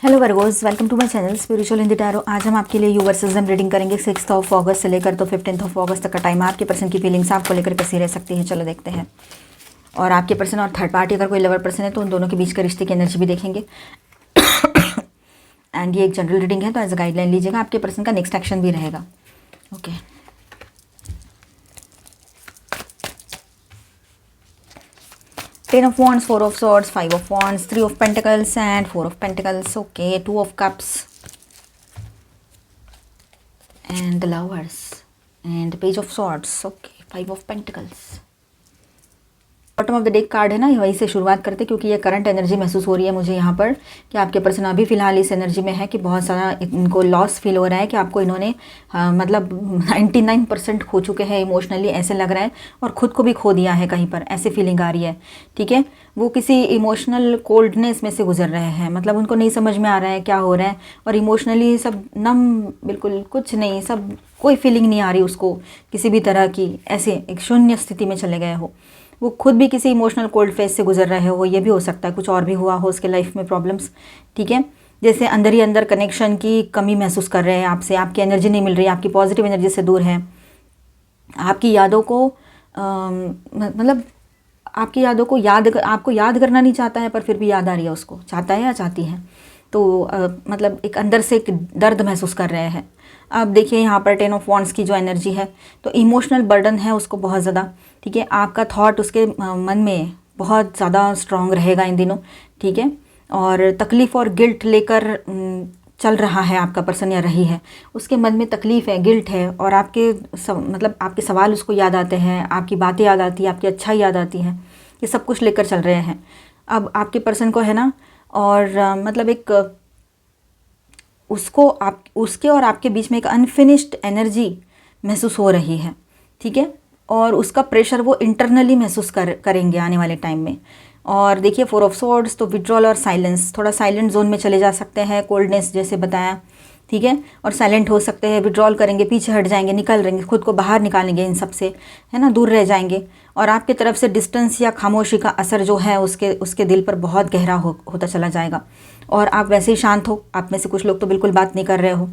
Hello Virgos, welcome to my channel spiritual Hindi tarot. आज हम आपके लिए यू वर्सेस देम रीडिंग करेंगे 6 अगस्त से लेकर तो 15 अगस्त तक का टाइम। आपके पर्सन की फीलिंग्स आपको लेकर कैसी रह सकती है, चलो देखते हैं। और आपके पर्सन और थर्ड पार्टी अगर कोई लवर पर्सन है तो उन दोनों के बीच के रिश्ते की एनर्जी भी देखेंगे। एंड ये एक जनरल रीडिंग है तो एज अ गाइडलाइन लीजिएगा। आपके पर्सन का नेक्स्ट एक्शन भी रहेगा। Okay, Ten of Wands, Four of Swords, Five of Wands, Three of Pentacles and Four of Pentacles. Okay, Two of Cups and the Lovers and Page of Swords. Okay, Five of Pentacles. Bottom of the deck card है ना, वहीं से शुरुआत करते हैं क्योंकि ये current energy महसूस हो रही है मुझे यहाँ पर कि आपके पर्सन अभी फ़िलहाल इस एनर्जी में है कि बहुत सारा इनको लॉस फील हो रहा है कि आपको इन्होंने मतलब 99% खो चुके हैं इमोशनली, ऐसे लग रहा है। और ख़ुद को भी खो दिया है कहीं पर, ऐसी फीलिंग आ रही है। ठीक है, वो किसी इमोशनल कोल्डनेस में से गुजर रहे हैं, मतलब उनको नहीं समझ में आ रहा है क्या हो रहा है। और इमोशनली सब नम, बिल्कुल कुछ नहीं, सब कोई फीलिंग नहीं आ रही उसको किसी भी तरह की, ऐसे एक शून्य स्थिति में चले गए हो। वो खुद भी किसी इमोशनल कोल्ड फेज से गुजर रहे हो, ये भी हो सकता है। कुछ और भी हुआ हो उसके लाइफ में प्रॉब्लम्स। ठीक है, जैसे अंदर ही अंदर कनेक्शन की कमी महसूस कर रहे हैं आपसे, आपकी एनर्जी नहीं मिल रही, आपकी पॉजिटिव एनर्जी से दूर है। आपकी यादों को मतलब आपकी यादों को आपको याद करना नहीं चाहता है, पर फिर भी याद आ रही है उसको, चाहता है या चाहती है। तो मतलब एक अंदर से एक दर्द महसूस कर रहे हैं। अब देखिए यहाँ पर 10 ऑफ वॉन्ड्स की जो एनर्जी है, तो इमोशनल बर्डन है उसको बहुत ज़्यादा। ठीक है, आपका थॉट उसके मन में बहुत ज़्यादा स्ट्रॉन्ग रहेगा इन दिनों। ठीक है, और तकलीफ़ और गिल्ट लेकर चल रहा है आपका पर्सन या रही है। उसके मन में तकलीफ़ है, गिल्ट है, और आपके मतलब आपके सवाल उसको याद आते हैं, आपकी बातें याद आती हैं, आपकी अच्छाई याद आती है। ये सब कुछ लेकर चल रहे हैं अब आपके पर्सन को, है ना। और मतलब एक उसके और आपके बीच में एक अनफिनिश्ड एनर्जी महसूस हो रही है। ठीक है, और उसका प्रेशर वो इंटरनली महसूस करेंगे आने वाले टाइम में। और देखिए 4 ऑफ सोर्ड्स, तो विड्रॉल और साइलेंस, थोड़ा साइलेंट जोन में चले जा सकते हैं, कोल्डनेस जैसे बताया। ठीक है, और साइलेंट हो सकते हैं, विड्रॉल करेंगे, पीछे हट जाएंगे, निकल रहेंगे, खुद को बाहर निकालेंगे इन सब से, है ना, दूर रह जाएंगे। और आपकी तरफ से डिस्टेंस या खामोशी का असर जो है उसके दिल पर बहुत गहरा होता चला जाएगा। और आप वैसे ही शांत हो, आप में से कुछ लोग तो बिल्कुल बात नहीं कर रहे हो।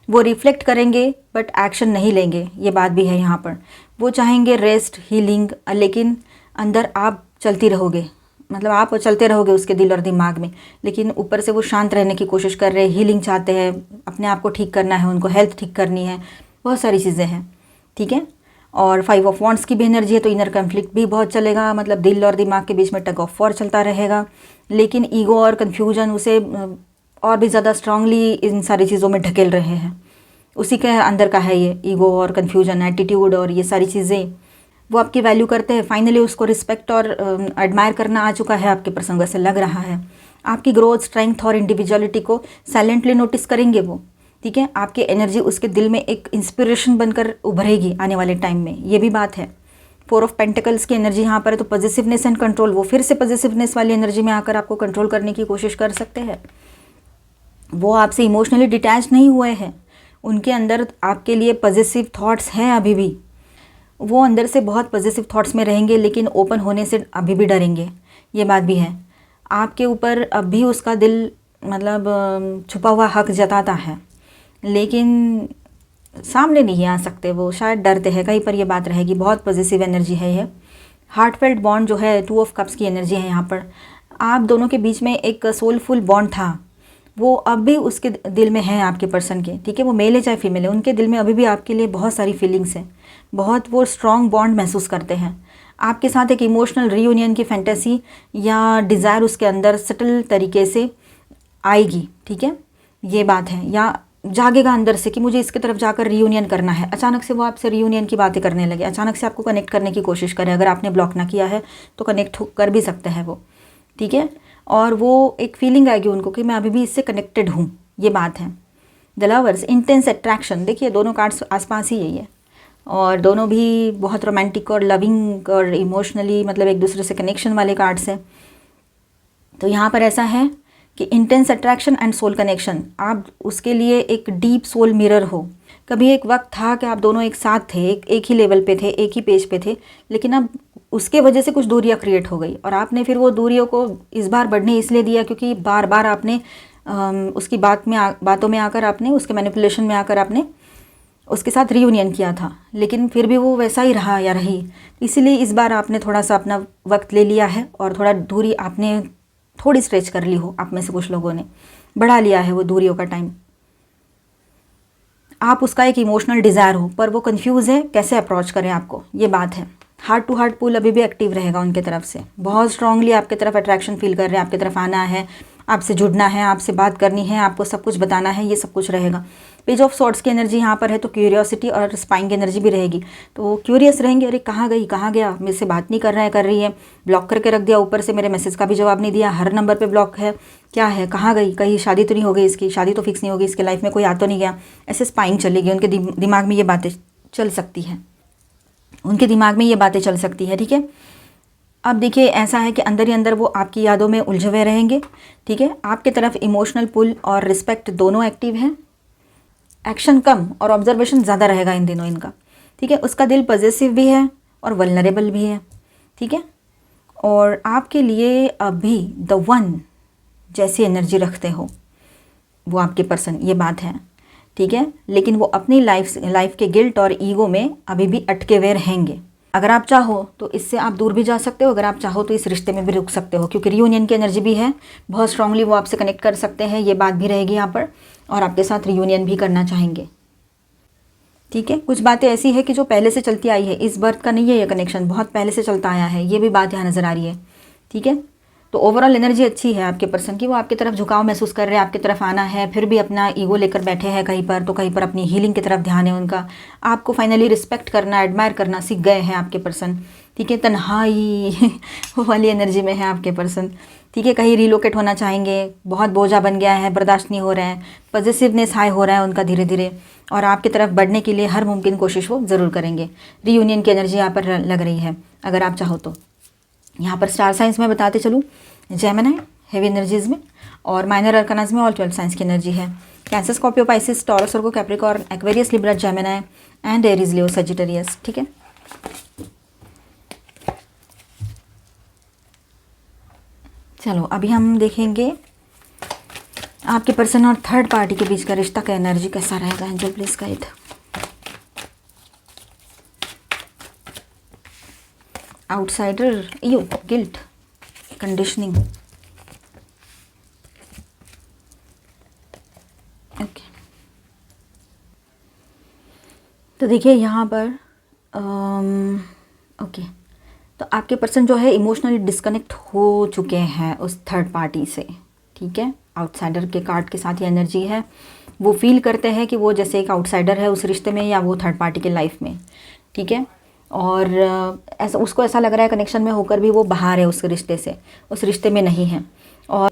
वो रिफ्लेक्ट करेंगे बट एक्शन नहीं लेंगे, ये बात भी है यहाँ पर। वो चाहेंगे रेस्ट, हीलिंग, लेकिन अंदर आप चलती रहोगे, मतलब आप चलते रहोगे उसके दिल और दिमाग में, लेकिन ऊपर से वो शांत रहने की कोशिश कर रहे हैं, हीलिंग चाहते हैं, अपने आप को ठीक करना है, उनको हेल्थ ठीक करनी है, बहुत सारी चीज़ें हैं। ठीक है, और 5 ऑफ वॉन्ड्स की भी एनर्जी है, तो इनर कन्फ्लिक्ट भी बहुत चलेगा, मतलब दिल और दिमाग के बीच में टग ऑफ वॉर चलता रहेगा। लेकिन ईगो और कन्फ्यूजन उसे और भी ज़्यादा स्ट्रांगली इन सारी चीज़ों में ढकेल रहे हैं। उसी के अंदर का है ये ईगो और कन्फ्यूजन, एटीट्यूड और ये सारी चीज़ें। वो आपकी वैल्यू करते हैं, फाइनली उसको रिस्पेक्ट और एडमायर करना आ चुका है आपके प्रसंग से लग रहा है। आपकी ग्रोथ, स्ट्रेंथ और इंडिविजुअलिटी को साइलेंटली नोटिस करेंगे वो। ठीक है, आपकी एनर्जी उसके दिल में एक इंस्पिरेशन बनकर उभरेगी आने वाले टाइम में, ये भी बात है। 4 ऑफ पेंटिकल्स की एनर्जी यहाँ पर है, तो पॉजिटिवनेस एंड कंट्रोल, वो फिर से पॉजिटिवनेस वाली एनर्जी में आकर आपको कंट्रोल करने की कोशिश कर सकते हैं। वो आपसे इमोशनली डिटैच नहीं हुए हैं, उनके अंदर आपके लिए पॉजिटिव थॉट्स हैं अभी भी। वो अंदर से बहुत पॉजिटिव थॉट्स में रहेंगे, लेकिन ओपन होने से अभी भी डरेंगे, ये बात भी है। आपके ऊपर अब भी उसका दिल मतलब छुपा हुआ हक जताता है, लेकिन सामने नहीं आ सकते, वो शायद डरते हैं, कहीं पर ये बात रहेगी। बहुत पॉजिटिव एनर्जी है ये। हार्टफेल्ट बॉन्ड जो है, 2 ऑफ कप्स की एनर्जी है यहाँ पर। आप दोनों के बीच में एक सोलफुल बॉन्ड था, वो अब भी उसके दिल में है आपके पर्सन के। ठीक है, वो मेल है चाहे फीमेल है, उनके दिल में अभी भी आपके लिए बहुत सारी फीलिंग्स हैं, बहुत वो स्ट्रॉन्ग बॉन्ड महसूस करते हैं आपके साथ। एक इमोशनल रीयूनियन की फैंटेसी या डिज़ायर उसके अंदर सटल तरीके से आएगी। ठीक है, ये बात है, या जागेगा अंदर से कि मुझे इसकी तरफ जाकर रीयूनियन करना है। अचानक से वो आपसे रीयूनियन की बातें करने लगे, अचानक से आपको कनेक्ट करने की कोशिश करे। अगर आपने ब्लॉक ना किया है तो कनेक्ट कर भी सकते हैं वो। ठीक है, और वो एक फीलिंग आएगी उनको कि मैं अभी भी इससे कनेक्टेड हूँ, ये बात है। द लवर्स, इंटेंस अट्रैक्शन, देखिए दोनों कार्ड्स आसपास ही यही है, और दोनों भी बहुत रोमांटिक और लविंग और इमोशनली मतलब एक दूसरे से कनेक्शन वाले कार्ड्स हैं। तो यहाँ पर ऐसा है कि intense attraction and soul connection, आप उसके लिए एक डीप सोल मिरर हो। कभी एक वक्त था कि आप दोनों एक साथ थे, एक ही लेवल पे थे, एक ही पेज पे थे, लेकिन अब उसके वजह से कुछ दूरियां क्रिएट हो गई, और आपने फिर वो दूरियों को इस बार बढ़ने इसलिए दिया क्योंकि बार बार आपने उसकी बातों में आकर आपने, उसके मैनिपुलेशन में आकर आपने उसके साथ रीयूनियन किया था, लेकिन फिर भी वो वैसा ही रहा या रही। इसीलिए इस बार आपने थोड़ा सा अपना वक्त ले लिया है और थोड़ा दूरी आपने थोड़ी स्ट्रेच कर ली हो, आप में से कुछ लोगों ने बढ़ा लिया है वो दूरियों का टाइम। आप उसका एक इमोशनल डिज़ायर हो, पर वो कंफ्यूज है कैसे अप्रोच करें आपको, ये बात है। हार्ट टू हार्ट पुल अभी भी एक्टिव रहेगा उनके तरफ से, बहुत स्ट्रांगली आपके तरफ अट्रैक्शन फील कर रहे हैं, आपकी तरफ आना है, आपसे जुड़ना है, आपसे बात करनी है, आपको सब कुछ बताना है, ये सब कुछ रहेगा। पेज ऑफ सॉर्ड्स की एनर्जी यहाँ पर है, तो क्यूरियोसिटी और स्पाइंग की एनर्जी भी रहेगी। तो वो क्यूरियस रहेंगे, अरे कहाँ गई, कहाँ गया, मेरे से बात नहीं कर रहा है, कर रही है, ब्लॉक करके रख दिया, ऊपर से मेरे मैसेज का भी जवाब नहीं दिया, हर नंबर पर ब्लॉक है, क्या है, कहाँ गई, कहीं शादी तो नहीं हो गई इसकी, शादी तो फिक्स नहीं होगी, इसके लाइफ में कोई आ तो नहीं गया, ऐसे स्पाइंग चलेगी उनके दिमाग में, ये बातें चल सकती हैं, उनके दिमाग में ये बातें चल सकती है, ठीक है। अब देखिए ऐसा है कि अंदर ही अंदर वो आपकी यादों में उलझे हुए रहेंगे, ठीक है। आपके तरफ इमोशनल पुल और रिस्पेक्ट दोनों एक्टिव हैं, एक्शन कम और ऑब्जर्वेशन ज़्यादा रहेगा इन दिनों इनका, ठीक है। उसका दिल पॉजिटिव भी है और वल्नरेबल भी है, ठीक है। और आपके लिए अभी द वन जैसी एनर्जी रखते हो वो आपके पर्सन, ये बात है, ठीक है। लेकिन वो अपनी लाइफ के गिल्ट और ईगो में अभी भी अटके हुए रहेंगे। अगर आप चाहो तो इससे आप दूर भी जा सकते हो, अगर आप चाहो तो इस रिश्ते में भी रुक सकते हो, क्योंकि रियूनियन की एनर्जी भी है, बहुत स्ट्रांगली वो आपसे कनेक्ट कर सकते हैं, ये बात भी रहेगी यहाँ पर, और आपके साथ रियूनियन भी करना चाहेंगे, ठीक है। कुछ बातें ऐसी है कि जो पहले से चलती आई है, इस बर्थ का नहीं है ये कनेक्शन, बहुत पहले से चलता आया है, ये भी बात यहाँ नज़र आ रही है, ठीक है। तो ओवरऑल एनर्जी अच्छी है आपके पर्सन की, वो आपकी तरफ झुकाव महसूस कर रहे हैं, आपकी तरफ आना है, फिर भी अपना ईगो लेकर बैठे हैं कहीं पर, तो कहीं पर अपनी हीलिंग की तरफ ध्यान है उनका, आपको फाइनली रिस्पेक्ट करना, एडमायर करना सीख गए हैं आपके पर्सन, ठीक है। तन्हाई वाली एनर्जी में है आपके पर्सन, ठीक है। कहीं रिलोकेट होना चाहेंगे, बहुत बोझा बन गया है, बर्दाश्त नहीं हो रहा है, पॉजिटिवनेस हाई हो रहा है उनका धीरे धीरे, और आपकी तरफ बढ़ने के लिए हर मुमकिन कोशिश वो ज़रूर करेंगे। रीयूनियन की एनर्जी यहाँ पर लग रही है, अगर आप चाहो तो। यहाँ पर स्टार साइंस में बताते चलूँ, जेमिनी हेवी एनर्जीज में, और माइनर अरकानाज में ऑल 12 साइंस की एनर्जी है। Cancer, Scorpio, Pisces, taurus, Virgo, Capricorn, Aquarius, Libra, Gemini and Aries, Leo, Sagittarius, ठीक है। चलो अभी हम देखेंगे आपके पर्सन और थर्ड पार्टी के बीच का रिश्ता का एनर्जी कैसा रहेगा। Angel please guide. Outsider, you, guilt, conditioning, okay. तो देखिए यहाँ पर ओके, तो आपके पर्सन जो है इमोशनली डिस्कनेक्ट हो चुके हैं उस थर्ड पार्टी से, ठीक है। आउटसाइडर के कार्ड के साथ ही एनर्जी है, वो फील करते हैं कि वो जैसे एक आउटसाइडर है उस रिश्ते में, या वो थर्ड पार्टी के लाइफ में, ठीक है। और ऐसा उसको ऐसा लग रहा है कनेक्शन में होकर भी वो बाहर है उस रिश्ते से, उस रिश्ते में नहीं है। और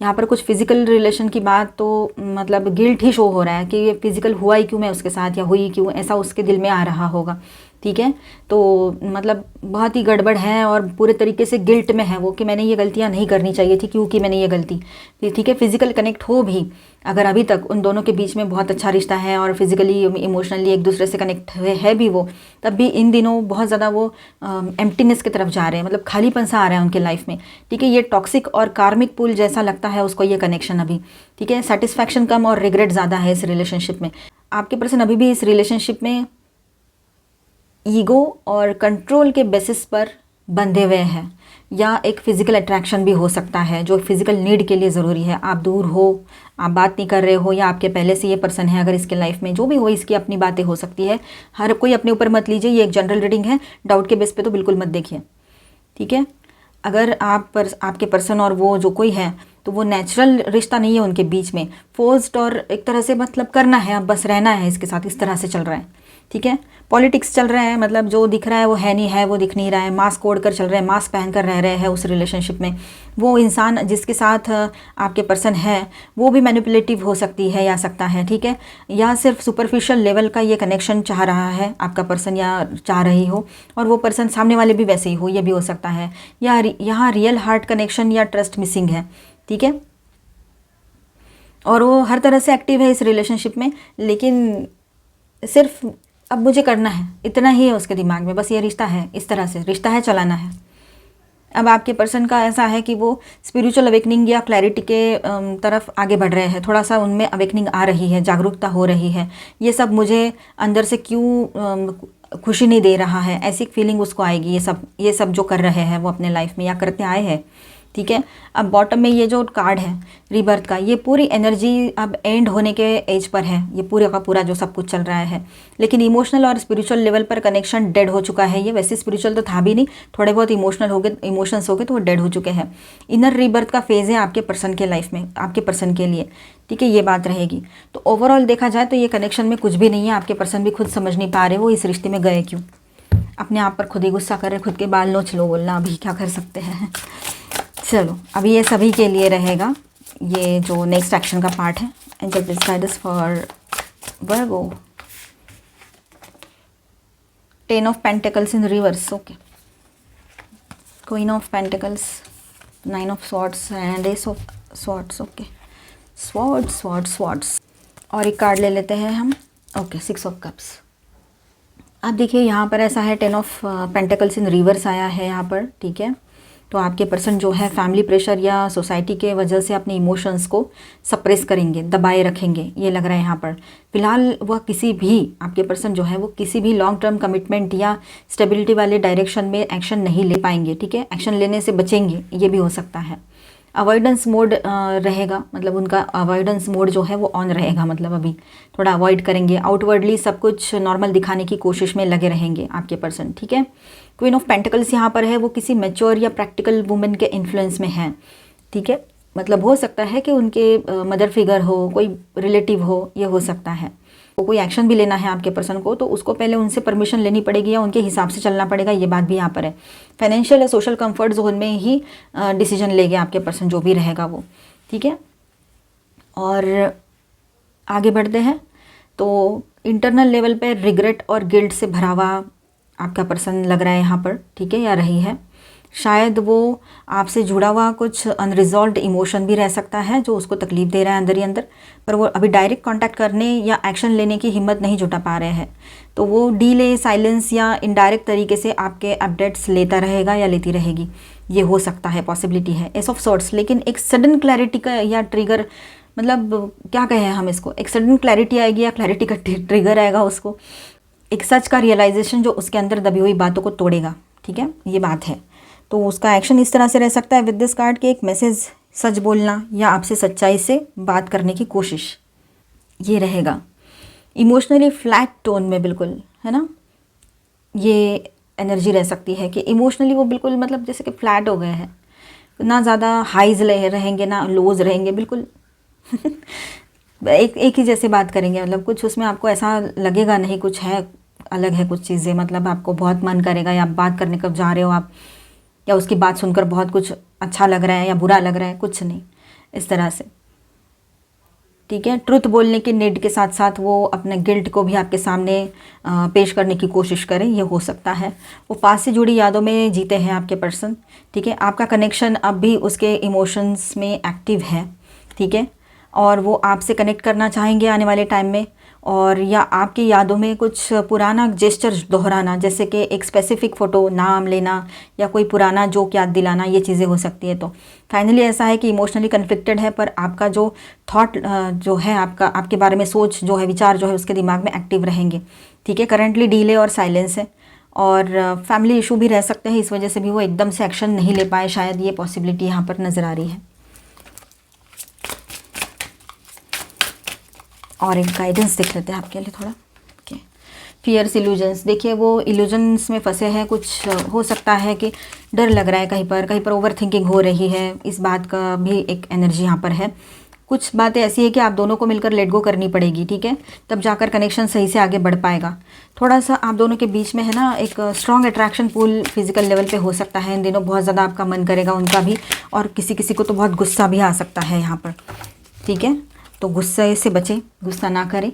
यहाँ पर कुछ फिजिकल रिलेशन की बात, तो मतलब गिल्ट ही शो हो रहा है कि ये फिजिकल हुआ ही क्यों मैं उसके साथ, या हुई क्यों, ऐसा उसके दिल में आ रहा होगा, ठीक है। तो मतलब बहुत ही गड़बड़ है और पूरे तरीके से गिल्ट में है वो कि मैंने ये गलतियाँ नहीं करनी चाहिए थी, क्योंकि मैंने ये गलती, ठीक है। फिजिकल कनेक्ट हो भी अगर अभी तक उन दोनों के बीच में बहुत अच्छा रिश्ता है और फिजिकली इमोशनली एक दूसरे से कनेक्ट है भी वो, तब भी इन दिनों बहुत ज़्यादा वो एम्प्टीनेस की तरफ जा रहे हैं, मतलब खालीपन सा आ रहा है उनके लाइफ में, ठीक है। ये टॉक्सिक और कार्मिक पुल जैसा लगता है उसको ये कनेक्शन अभी, ठीक है। सेटिस्फैक्शन कम और रिग्रेट ज़्यादा है इस रिलेशनशिप में। आपके पर्सन अभी भी इस रिलेशनशिप में ईगो और कंट्रोल के बेसिस पर बंधे हुए हैं, या एक फ़िज़िकल अट्रैक्शन भी हो सकता है जो फिज़िकल नीड के लिए ज़रूरी है। आप दूर हो, आप बात नहीं कर रहे हो, या आपके पहले से ये पर्सन है अगर इसके लाइफ में, जो भी हो इसकी अपनी बातें हो सकती है, हर कोई अपने ऊपर मत लीजिए, ये एक जनरल रीडिंग है, डाउट के बेस पे तो बिल्कुल मत देखिए, ठीक है। अगर आपके पर्सन और वो जो कोई है, तो वो नेचुरल रिश्ता नहीं है उनके बीच में, फोर्स्ड और एक तरह से मतलब करना है, अब बस रहना है इसके साथ, इस तरह से चल रहा है, ठीक है। पॉलिटिक्स चल रहा है, मतलब जो दिख रहा है वो है नहीं है, वो दिख नहीं रहा है, मास्क ओढ़ कर चल रहे हैं, मास्क पहन कर रह रहे हैं उस रिलेशनशिप में। वो इंसान जिसके साथ आपके पर्सन है वो भी मैनिपुलेटिव हो सकती है या सकता है, ठीक है। या सिर्फ सुपरफिशियल लेवल का ये कनेक्शन चाह रहा है आपका पर्सन, या चाह रही हो, और वो पर्सन सामने वाले भी वैसे ही हो, ये भी हो सकता है। या यहाँ रियल हार्ट कनेक्शन या ट्रस्ट मिसिंग है, ठीक है। और वो हर तरह से एक्टिव है इस रिलेशनशिप में, लेकिन सिर्फ अब मुझे करना है, इतना ही है उसके दिमाग में, बस ये रिश्ता है, इस तरह से रिश्ता है, चलाना है, अब आपके पर्सन का ऐसा है कि वो स्पिरिचुअल अवेकनिंग या क्लैरिटी के तरफ आगे बढ़ रहे हैं, थोड़ा सा उनमें अवेकनिंग आ रही है, जागरूकता हो रही है। ये सब मुझे अंदर से क्यों खुशी नहीं दे रहा है, ऐसी फीलिंग उसको आएगी। ये सब जो कर रहे हैं वो अपने लाइफ में या करते आए हैं, ठीक है। अब बॉटम में ये जो कार्ड है रीबर्थ का, ये पूरी एनर्जी अब एंड होने के एज पर है, ये पूरा का पूरा जो सब कुछ चल रहा है। लेकिन इमोशनल और स्पिरिचुअल लेवल पर कनेक्शन डेड हो चुका है। ये वैसे स्पिरिचुअल तो था भी नहीं, थोड़े बहुत इमोशंस हो गए तो वो डेड हो चुके हैं। इनर रीबर्थ का फेज़ है आपके पर्सन के लाइफ में, आपके पर्सन के लिए, ठीक है। ये बात रहेगी। तो ओवरऑल देखा जाए तो ये कनेक्शन में कुछ भी नहीं है। आपके पर्सन भी खुद समझ नहीं पा रहे वो इस रिश्ते में गए क्यों। अपने आप पर खुद ही गुस्सा कर रहे, खुद के बाल नोच लो बोलना, अभी क्या कर सकते हैं। चलो अभी ये सभी के लिए रहेगा ये जो नेक्स्ट एक्शन का पार्ट है। Angel please guide us for Virgo. 10 of pentacles in reverse, okay. Queen of pentacles, 9 of swords and S of swords, okay. Swords और एक कार्ड ले लेते हैं हम, ओके। 6 of cups. अब देखिए यहाँ पर ऐसा है 10 ऑफ पेंटिकल्स इन रिवर्स आया है यहाँ पर, ठीक है। तो आपके पर्सन जो है फैमिली प्रेशर या सोसाइटी के वजह से अपने इमोशंस को सप्रेस करेंगे, दबाए रखेंगे, ये लग रहा है यहाँ पर। फिलहाल वह किसी भी, आपके पर्सन जो है वो किसी भी लॉन्ग टर्म कमिटमेंट या स्टेबिलिटी वाले डायरेक्शन में एक्शन नहीं ले पाएंगे, ठीक है। एक्शन लेने से बचेंगे, ये भी हो सकता है। अवॉइडेंस मोड रहेगा, मतलब उनका अवॉइडेंस मोड जो है वो ऑन रहेगा, मतलब अभी थोड़ा अवॉइड करेंगे। आउटवर्डली सब कुछ नॉर्मल दिखाने की कोशिश में लगे रहेंगे आपके पर्सन, ठीक है। क्वीन ऑफ पेंटिकल्स यहाँ पर है, वो किसी मैच्योर या प्रैक्टिकल वुमेन के इन्फ्लुएंस में है, ठीक है। मतलब हो सकता है कि उनके मदर फिगर हो, कोई रिलेटिव हो, ये हो सकता है। तो कोई एक्शन भी लेना है आपके पर्सन को तो उसको पहले उनसे परमिशन लेनी पड़ेगी या उनके हिसाब से चलना पड़ेगा, ये बात भी यहाँ पर है। फाइनेंशियल या सोशल कंफर्ट जोन में ही डिसीजन लेंगे आपके पर्सन, जो भी रहेगा वो, ठीक है। और आगे बढ़ते हैं तो इंटरनल लेवल पे रिग्रेट और गिल्ट से भरा हुआ आपका पर्सन लग रहा है यहाँ पर, ठीक है, या रही है। शायद वो आपसे जुड़ा हुआ कुछ अनरिजॉल्व्ड इमोशन भी रह सकता है जो उसको तकलीफ दे रहा है अंदर ही अंदर, पर वो अभी डायरेक्ट कांटेक्ट करने या एक्शन लेने की हिम्मत नहीं जुटा पा रहे हैं। तो वो डीले, साइलेंस या इनडायरेक्ट तरीके से आपके अपडेट्स लेता रहेगा या लेती रहेगी, ये हो सकता है, पॉसिबिलिटी है। एस ऑफ सॉर्ट्स, लेकिन एक सडन क्लैरिटी का या ट्रिगर, मतलब क्या कहें हम इसको, एक सडन क्लैरिटी आएगी या क्लैरिटी का ट्रिगर आएगा उसको, एक सच का रियलाइजेशन जो उसके अंदर दबी हुई बातों को तोड़ेगा, ठीक है, ये बात है। तो उसका एक्शन इस तरह से रह सकता है विद दिस कार्ड के, एक मैसेज, सच बोलना या आपसे सच्चाई से बात करने की कोशिश, ये रहेगा। इमोशनली फ्लैट टोन में बिल्कुल, है ना, ये एनर्जी रह सकती है कि इमोशनली वो बिल्कुल मतलब जैसे कि फ्लैट हो गए हैं, ना ज़्यादा हाइज रहेंगे ना लोज रहेंगे, बिल्कुल एक ही जैसे बात करेंगे, मतलब कुछ उसमें आपको ऐसा लगेगा नहीं कुछ है, अलग है कुछ चीज़ें, मतलब आपको बहुत मन करेगा या बात करने कब जा रहे हो आप, या उसकी बात सुनकर बहुत कुछ अच्छा लग रहा है या बुरा लग रहा है, कुछ नहीं इस तरह से, ठीक है। ट्रुथ बोलने की नीड के साथ साथ वो अपने गिल्ट को भी आपके सामने पेश करने की कोशिश करें, ये हो सकता है। वो पास से जुड़ी यादों में जीते हैं आपके पर्सन, ठीक है। आपका कनेक्शन अब भी उसके इमोशंस में एक्टिव है, ठीक है, और वो आपसे कनेक्ट करना चाहेंगे आने वाले टाइम में, और या आपकी यादों में कुछ पुराना जेस्चर दोहराना, जैसे कि एक स्पेसिफिक फ़ोटो, नाम लेना या कोई पुराना जोक याद दिलाना, ये चीज़ें हो सकती है। तो फाइनली ऐसा है कि इमोशनली कन्फ्लिक्टेड है, पर आपका जो थॉट जो है, आपके बारे में सोच जो है, विचार जो है उसके दिमाग में एक्टिव रहेंगे, ठीक है। करंटली डीले और साइलेंस है, और फैमिली इशू भी रह सकते हैं, इस वजह से भी वो एकदम से एक्शन नहीं ले पाए, शायद ये पॉसिबिलिटी यहाँ पर नज़र आ रही है। और एक गाइडेंस देख लेते हैं आपके लिए थोड़ा, ओके। फियर्स, इल्यूजन्स, देखिए वो इल्यूजन्स में फंसे हैं, कुछ हो सकता है कि डर लग रहा है, कहीं पर ओवर थिंकिंग हो रही है, इस बात का भी एक एनर्जी यहाँ पर है। कुछ बातें ऐसी है कि आप दोनों को मिलकर लेट गो करनी पड़ेगी, ठीक है, तब जाकर कनेक्शन सही से आगे बढ़ पाएगा। थोड़ा सा आप दोनों के बीच में है ना एक स्ट्रॉन्ग अट्रैक्शन पुल फिजिकल लेवल पे हो सकता है इन दिनों, बहुत ज़्यादा आपका मन करेगा उनका भी, और किसी किसी को तो बहुत गुस्सा भी आ सकता है यहाँ पर, ठीक है। तो गुस्से से बचें, गुस्सा ना करें।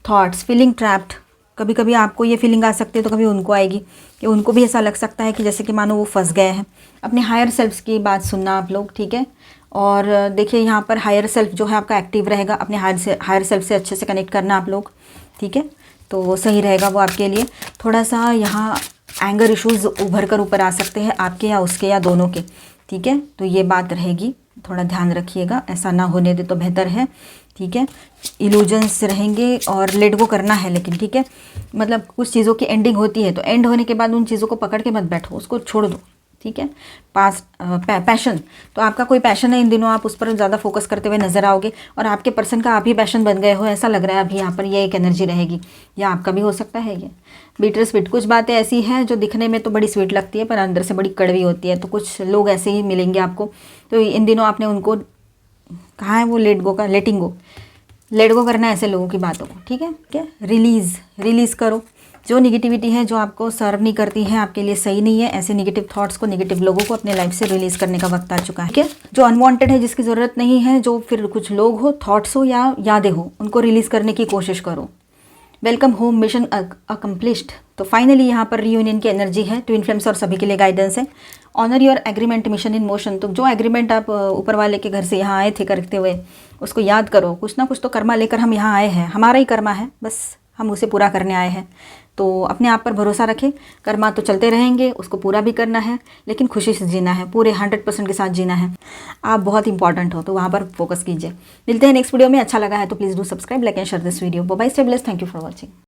थॉट्स, फीलिंग ट्रैप्ड, कभी कभी आपको ये फीलिंग आ सकती है तो कभी उनको आएगी, कि उनको भी ऐसा लग सकता है कि जैसे कि मानो वो फंस गए हैं। अपने हायर सेल्फ्स की बात सुनना आप लोग, ठीक है। और देखिए यहाँ पर हायर सेल्फ जो है आपका एक्टिव रहेगा, अपने हायर सेल्फ से अच्छे से कनेक्ट करना आप लोग, ठीक है, तो वो सही रहेगा वो आपके लिए। थोड़ा सा यहाँ एंगर इश्यूज़ उभर कर ऊपर आ सकते हैं आपके या उसके या दोनों के, ठीक है। तो ये बात रहेगी, थोड़ा ध्यान रखिएगा, ऐसा ना होने दे तो बेहतर है, ठीक है। इल्यूजन्स रहेंगे और लेट गो करना है लेकिन, ठीक है। मतलब कुछ चीज़ों की एंडिंग होती है तो एंड होने के बाद उन चीज़ों को पकड़ के मत बैठो, उसको छोड़ दो, ठीक है। पैशन, तो आपका कोई पैशन है इन दिनों, आप उस पर ज़्यादा फोकस करते हुए नजर आओगे और आपके पर्सन का आप ही पैशन बन गए हो, ऐसा लग रहा है अभी यहाँ पर। ये एक एनर्जी रहेगी, या आपका भी हो सकता है ये। बिटर स्वीट, कुछ बातें ऐसी हैं जो दिखने में तो बड़ी स्वीट लगती है पर अंदर से बड़ी कड़वी होती है, तो कुछ लोग ऐसे ही मिलेंगे आपको। तो इन दिनों आपने उनको कहा है वो लेट गो का, लेट गो करना है ऐसे लोगों की बातों को, ठीक है। क्या रिलीज़ करो जो निगेटिविटी है, जो आपको सर्व नहीं करती है, आपके लिए सही नहीं है, ऐसे निगेटिव थॉट्स को, निगेटिव लोगों को अपने लाइफ से रिलीज़ करने का वक्त आ चुका है, ठीक है। जो अनवांटेड है, जिसकी ज़रूरत नहीं है, जो फिर कुछ लोग हो, थॉट्स हो या यादें हो, उनको रिलीज़ करने की कोशिश करो। Welcome home, mission accomplished. तो फाइनली यहाँ पर रीयूनियन की एनर्जी है, ट्विन फ्लेम्स और सभी के लिए गाइडेंस है। Honour your agreement, mission in motion. तो जो एग्रीमेंट आप ऊपर वाले के घर से यहाँ आए थे करते हुए, उसको याद करो। कुछ ना कुछ तो कर्मा लेकर हम यहाँ आए हैं, हमारा ही कर्मा है, बस हम उसे पूरा करने आए हैं। तो अपने आप पर भरोसा रखें, कर्मा तो चलते रहेंगे, उसको पूरा भी करना है, लेकिन खुशी से जीना है, पूरे 100% के साथ जीना है। आप बहुत इंपॉर्टेंट हो, तो वहाँ पर फोकस कीजिए। मिलते हैं नेक्स्ट वीडियो में। अच्छा लगा है तो please do subscribe, like and share this video. Bye bye, stay blessed, thank you for watching.